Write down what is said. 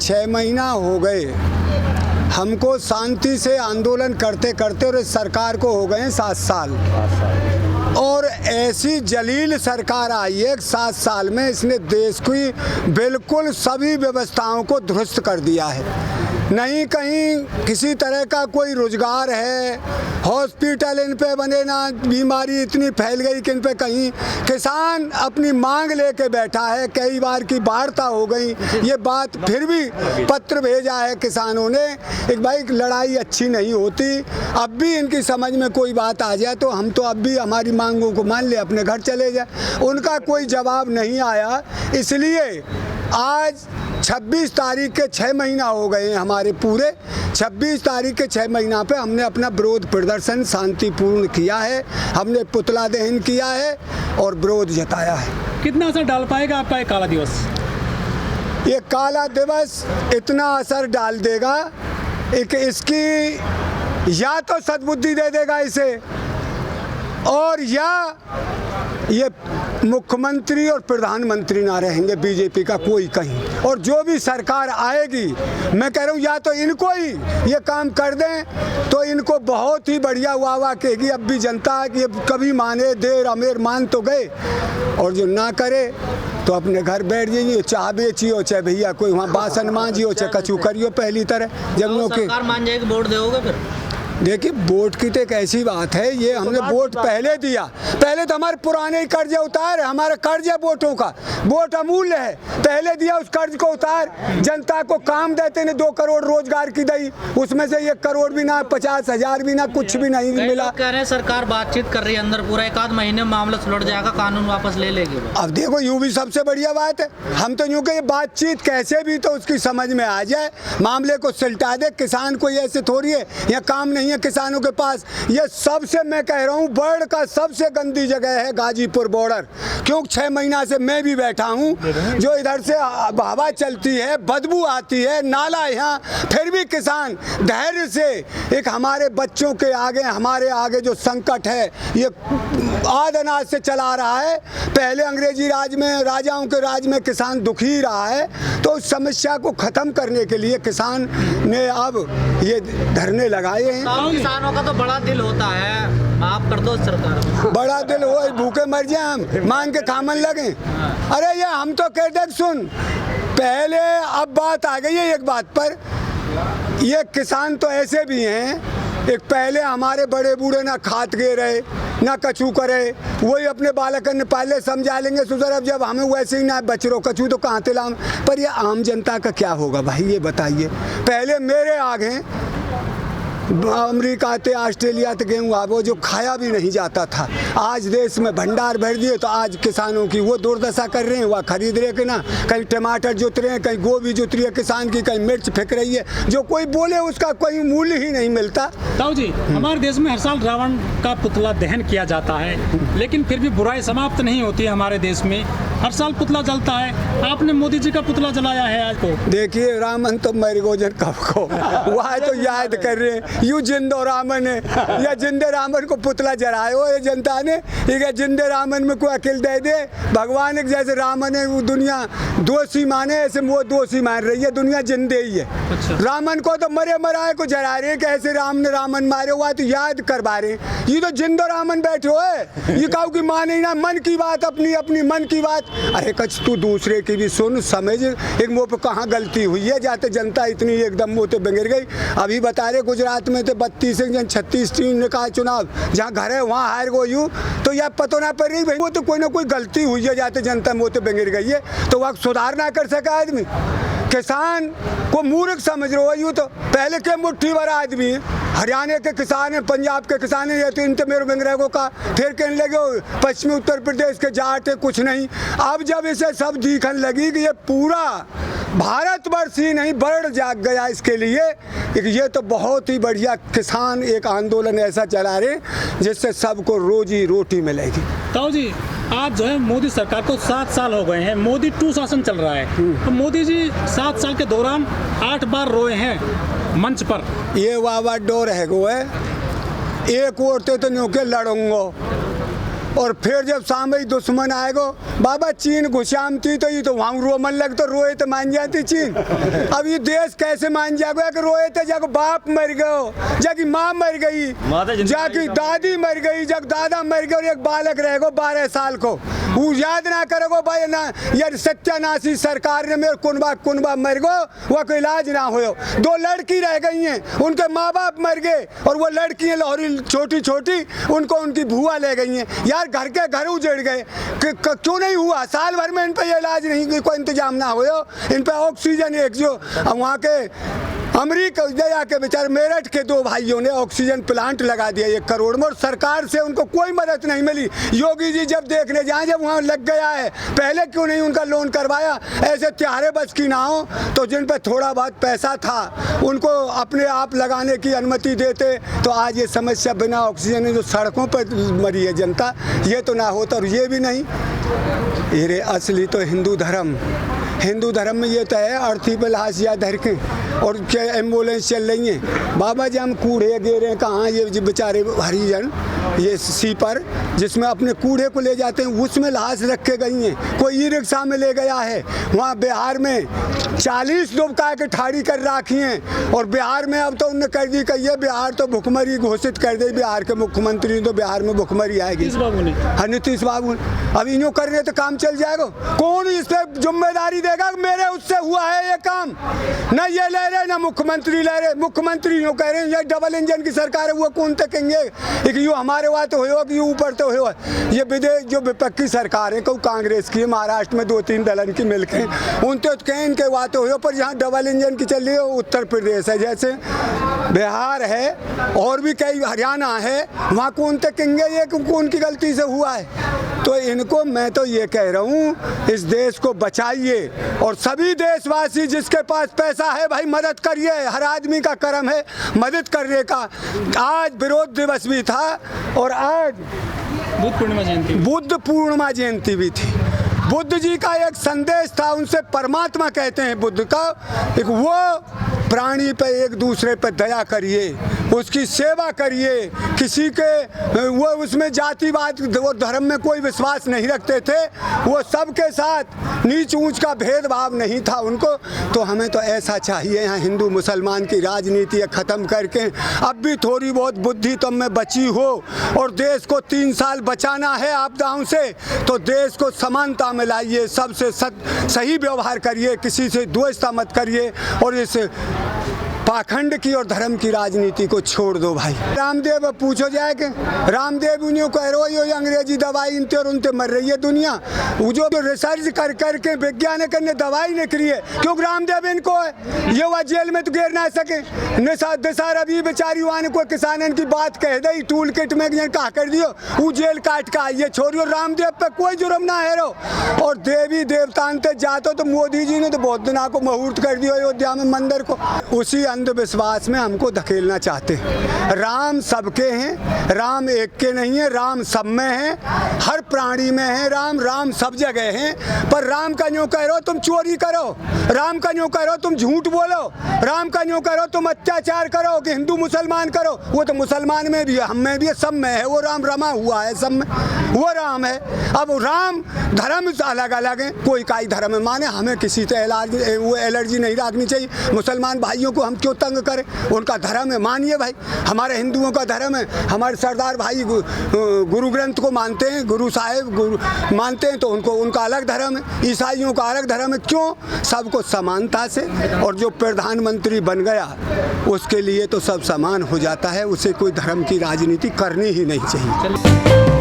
6 महीना हो गए हमको शांति से आंदोलन करते करते, और इस सरकार को हो गए हैं 7 साल। और ऐसी जलील सरकार आई है 7 साल में, इसने देश की बिल्कुल सभी व्यवस्थाओं को ध्वस्त कर दिया है। नहीं कहीं किसी तरह का कोई रोजगार है, हॉस्पिटल इन पे बने ना, बीमारी इतनी फैल गई कि इन पे कहीं किसान अपनी मांग लेके बैठा है। कई बार की वार्ता हो गई, ये बात फिर भी पत्र भेजा है किसानों ने एक भाई लड़ाई अच्छी नहीं होती। अब भी इनकी समझ में कोई बात आ जाए तो हम तो अब भी हमारी मांगों को मान ले, अपने घर चले जाए। उनका कोई जवाब नहीं आया, इसलिए आज 26 तारीख के 6 महीना हो गए हैं हमारे पूरे। 26 तारीख के 6 महीना पे हमने अपना विरोध प्रदर्शन शांतिपूर्ण किया है, हमने पुतला दहन किया है और विरोध जताया है। कितना असर डाल पाएगा आपका ये काला दिवस? ये काला दिवस इतना असर डाल देगा कि इसकी या तो सद्बुद्धि दे देगा इसे, और या ये मुख्यमंत्री और प्रधानमंत्री ना रहेंगे बीजेपी का कोई कहीं। और जो भी सरकार आएगी, मैं कह रहा हूँ या तो इनको ही ये काम कर दें तो इनको बहुत ही बढ़िया वाह कहेगी अब भी जनता कि ये कभी माने, देर अमेर मान तो गए। और जो ना करे तो अपने घर बैठ जाइए, चाह बेचियो चाहे भैया कोई वहाँ बासन मांझियो चाहे कचू करियो पहली तरह जमनों के। सरकार मान जाएगी, वोट दोगे फिर? देखिए वोट की तो एक ऐसी बात है, ये हमने वोट पहले दिया, पहले तो हमारे पुराने ही कर्जे उतार, हमारा कर्ज है वोटों का, वोट अमूल्य है, पहले दिया उस कर्ज को उतार। जनता को काम देते ने 2 करोड़ रोजगार की दी, उसमें से 1 करोड़ भी ना, 50,000 भी ना, कुछ भी नहीं मिला। कह रहे हैं सरकार बातचीत कर रही है अंदर, पूरा 1 आध महीने में मामला सुलझ जाएगा, कानून वापस ले लेगी। अब देखो यूँ भी सबसे बढ़िया बात है, हम तो यूँ कि ये बातचीत कैसे भी तो उसकी समझ में आ जाए, मामले को सुलझा दे। किसान कोई ऐसे थोड़ी है, यहाँ काम नहीं है किसानों के पास। ये सबसे मैं कह रहा हूँ वर्ल्ड का सबसे गंदी जगह है गाजीपुर बॉर्डर, क्योंकि 6 महीना से मैं भी बैठा हूँ, जो इधर से हवा चलती है, बदबू आती है, नाला यहाँ, फिर भी किसान धैर्य से एक हमारे बच्चों के आगे, हमारे आगे जो संकट है ये आद अनाज से चला रहा है। पहले अंग्रेजी राज में, राजाओं के राज में किसान दुखी रहा है, तो उस समस्या को खत्म करने के लिए किसान ने अब ये धरने लगाए हैं। किसानों का तो बड़ा दिल होता है, माफ कर दो सरकार। बड़ा दिल हो, भूखे मर जाए हम, मांग के खामन लगे। अरे ये हम तो कह दे सुन, पहले अब बात आ गई है एक बात पर, ये किसान तो ऐसे भी हैं, एक पहले हमारे बड़े बूढ़े ना खात गे रहे ना कछू करे, वही अपने बालकन ने पहले समझा लेंगे सुधर। अब जब हमें वैसे ही ना बच रो कछू तो कहाँ तिलाम। पर ये आम जनता का क्या होगा भाई, ये बताइए। पहले मेरे आगे अमेरिका ते ऑस्ट्रेलिया ते गेहूँ वो जो खाया भी नहीं जाता था, आज देश में भंडार भर दिए, तो आज किसानों की वो दुर्दशा कर रहे हैं। वह खरीद रहे कि ना, कहीं टमाटर जुत रहे हैं, कहीं गोभी जुत रही है किसान की, कहीं मिर्च फेंक रही है, जो कोई बोले उसका कोई मूल्य ही नहीं मिलता। ताऊ जी, हमारे देश में हर साल रावण का पुतला दहन किया जाता है, लेकिन फिर भी बुराई समाप्त नहीं होती है हमारे देश में, हर साल पुतला जलता है। आपने मोदी जी का पुतला जलाया है आज को। देखिए रामन तो मेरे गोजन कब को वह तो याद कर रहे हैं, यू जिंदो रामन है या जिंदे रामन को पुतला जलाए हो ये जनता ने, ठीक है। जिंदे रामन में कोई अकेल दे दे, भगवान एक जैसे रामन है वो दुनिया दोषी माने, ऐसे वो दोषी मान रही है, दुनिया जिंदे ही है। अच्छा। रामन को तो मरे मराए को जला रहे हैं, कैसे राम ने रामन मारे हुआ तो याद करवा रहे। ये तो जिंदो रामन बैठे हो है, ये कहू की माने ना, मन की बात अपनी अपनी मन की बात। अरे कच तू दूसरे की भी सुन समझ, एक मुँह पे कहाँ गलती हुई है, जाते जनता इतनी एकदम मुँह तो बिगड़ गई। अभी बता रहे गुजरात में तो 32 जन 36 ने कहा चुनाव, जहाँ घर है वहाँ हार गो यूँ, तो यह पता ना पड़ रही भाई, वो तो कोई ना कोई गलती हुई है, जाते जनता मुँह तो बिगड़ गई है, तो वह सुधार ना कर सका आदमी। किसान को मूर्ख समझ रहे हो, यूँ तो पहले के मुट्ठी भर आदमी है, हरियाणा के किसान है, पंजाब के किसान है, तो इन तो मेरे बंगरेगों का फिर कहने लगे पश्चिमी उत्तर प्रदेश के जाट है कुछ नहीं। अब जब इसे सब दिखने लगी कि ये पूरा भारतवर्ष ही नहीं वर्ल्ड जाग गया इसके लिए, ये तो बहुत ही बढ़िया किसान एक आंदोलन ऐसा चला रहे जिससे सबको रोजी रोटी मिलेगी। ताऊ जी, आज जो है मोदी सरकार को 7 साल हो गए हैं, मोदी 2 शासन चल रहा है, तो मोदी जी 7 साल के दौरान 8 बार रोए हैं मंच पर। ये वाह डोर है गो है, एक वोट तो न्यों के लड़ूंगो, और फिर जब सामने दुश्मन आएगो, बाबा चीन घुसामती तो ये तो वहाँ रोमन लग तो रोए तो मान जाती चीन। अब ये देश कैसे मान जाएगा कि रोए तो जब बाप मर गयो, जब माँ मर गई, जाकी दादी मर गई, जब दादा मर गए और एक बालक रहेगो 12 साल को, वो याद ना करोगो भाई ना यार सत्यानाशी सरकार ने मेरे कुनबा मर गो, वो कोई इलाज ना हो। 2 लड़की रह गई हैं, उनके माँ बाप मर गए और वो लड़कियाँ लाहौरी छोटी छोटी उनको उनकी बुआ ले गई हैं। यार घर के घर उजड़ गए, क्यों नहीं हुआ? साल भर में इन पे इलाज नहीं, कोई इंतजाम ना हो, इन पे ऑक्सीजन एक जो वहाँ के अमरीका दया के बेचारे मेरठ के 2 भाइयों ने ऑक्सीजन प्लांट लगा दिया 1 करोड़ में, और सरकार से उनको कोई मदद नहीं मिली। योगी जी जब देखने जाए जब वहाँ लग गया है, पहले क्यों नहीं उनका लोन करवाया? ऐसे त्यारे बच की ना हो तो जिन पर थोड़ा बहुत पैसा था उनको अपने आप लगाने की अनुमति देते तो आज ये समस्या बिना ऑक्सीजन जो सड़कों पर मरी है जनता, ये तो ना होता। और ये भी नहीं, ये असली तो हिंदू धर्म में ये तो है अर्थी पे लाशिया धर के और क्या एम्बुलेंस चल रही हैं। बाबा जी हम कूड़े गे रहे हैं कहाँ, ये बेचारे हरिजन ये सीपर जिसमें अपने कूड़े को ले जाते हैं उसमें लाश रख के गई हैं। कोई ई रिक्शा में ले गया है, वहाँ बिहार में 40 दुबका के ठाड़ी कर रखी हैं। और बिहार में अब तो उन्होंने कर दी कि ये बिहार तो भुखमरी घोषित कर दी, बिहार के मुख्यमंत्री तो बिहार में भुखमरी आएगी। नीतीश बाबू अब इन्हों कर रहे तो काम चल जाएगा। कौन इस पर जिम्मेदारी देगा? मेरे उससे हुआ है ये काम, न ये ले रहे न मुख्यमंत्री ले रहे। मुख्यमंत्री यूँ कह रहे हैं ये डबल इंजन की सरकार है, वो कौन तकेंगे कि यूँ हमारे वहाँ तो हो कि ऊपर तो हो। ये विदेश जो विपक्षी सरकार है कहूँ कांग्रेस की, महाराष्ट्र में 2-3 दलन की मिलके उनते तो कहीं इनके वहाँ तो हो, पर यहाँ डबल इंजन की चल रही है। उत्तर प्रदेश है, जैसे बिहार है और भी कई हरियाणा है, वहाँ कौन तकेंगे ये कौन की गलती से हुआ है? तो इनको मैं तो ये कह रहा हूँ इस देश को बचाइए और सभी देशवासी जिसके पास पैसा है भाई मदद करिए। हर आदमी का कर्म है मदद करने का। आज विरोध दिवस भी था और आज बुद्ध पूर्णिमा जयंती भी थी। बुद्ध जी का एक संदेश था, उनसे परमात्मा कहते हैं बुद्ध का, एक वो प्राणी पे एक दूसरे पे दया करिए, उसकी सेवा करिए। किसी के वो उसमें जातिवाद और धर्म में कोई विश्वास नहीं रखते थे, वो सबके साथ नीच ऊंच का भेदभाव नहीं था उनको। तो हमें तो ऐसा चाहिए, यहाँ हिंदू मुसलमान की राजनीति ख़त्म करके अब भी थोड़ी बहुत बुद्धि तुम में बची हो और देश को 3 साल बचाना है आपदाओं से, तो देश को समानता में लाइए, सबसे सही व्यवहार करिए, किसी से द्वेषता मत करिए और इस पाखंड की और धर्म की राजनीति को छोड़ दो भाई। रामदेव पूछो जाए कि रामदेव उन्हें कह रहे हो अंग्रेजी दवाई इनते और उनते मर रही है दुनिया। वो जो रिसर्च कर करके वैज्ञानिक ने दवाई निकली है, क्योंकि रामदेव इनको है ये वह जेल में तो गिर ना सके। निसार अभी बेचारी वहाँ कोई किसान की बात कह दी टूल किट में कहा कर दियो, वो जेल काट का ये छोड़ियो। रामदेव पे कोई जुर्म ना है रो। और देवी देवतान ते जातो तो मोदी जी ने तो बहुत दिन को मुहूर्त कर दिया अयोध्या में मंदिर को। उसी अंधविश्वास में हमको धकेलना चाहते हैं। राम सबके हैं, राम एक के नहीं है, राम सब में है, हर प्राणी में है राम। राम सब जगह है, पर राम का न्यों कह रहे हो तुम चोरी करो, राम का न्यों कह रहे हो तुम झूठ बोलो, राम का न्यों कह रहे हो तुम अत्याचार करो कि हिंदू मुसलमान करो। वो तो मुसलमान में भी है, हम में भी है, सब में है। वो राम रमा हुआ है सब में, वो राम है। अब राम धर्म अलग अलग है, कोई काई धर्म माने, हमें किसी से वो एलर्जी नहीं रखनी चाहिए। मुसलमान भाइयों को हम क्यों तंग करें? उनका धर्म है, मानिए भाई। हमारे हिंदुओं का धर्म है, हमारे सरदार भाई गुरु ग्रंथ को मानते हैं, गुरु साहेब गुरु मानते हैं, तो उनका अलग धर्म है। ईसाइयों का अलग धर्म है। क्यों? सबको समानता से। और जो प्रधानमंत्री बन गया उसके लिए तो सब समान हो जाता है, उसे कोई धर्म की राजनीति करनी ही नहीं चाहिए।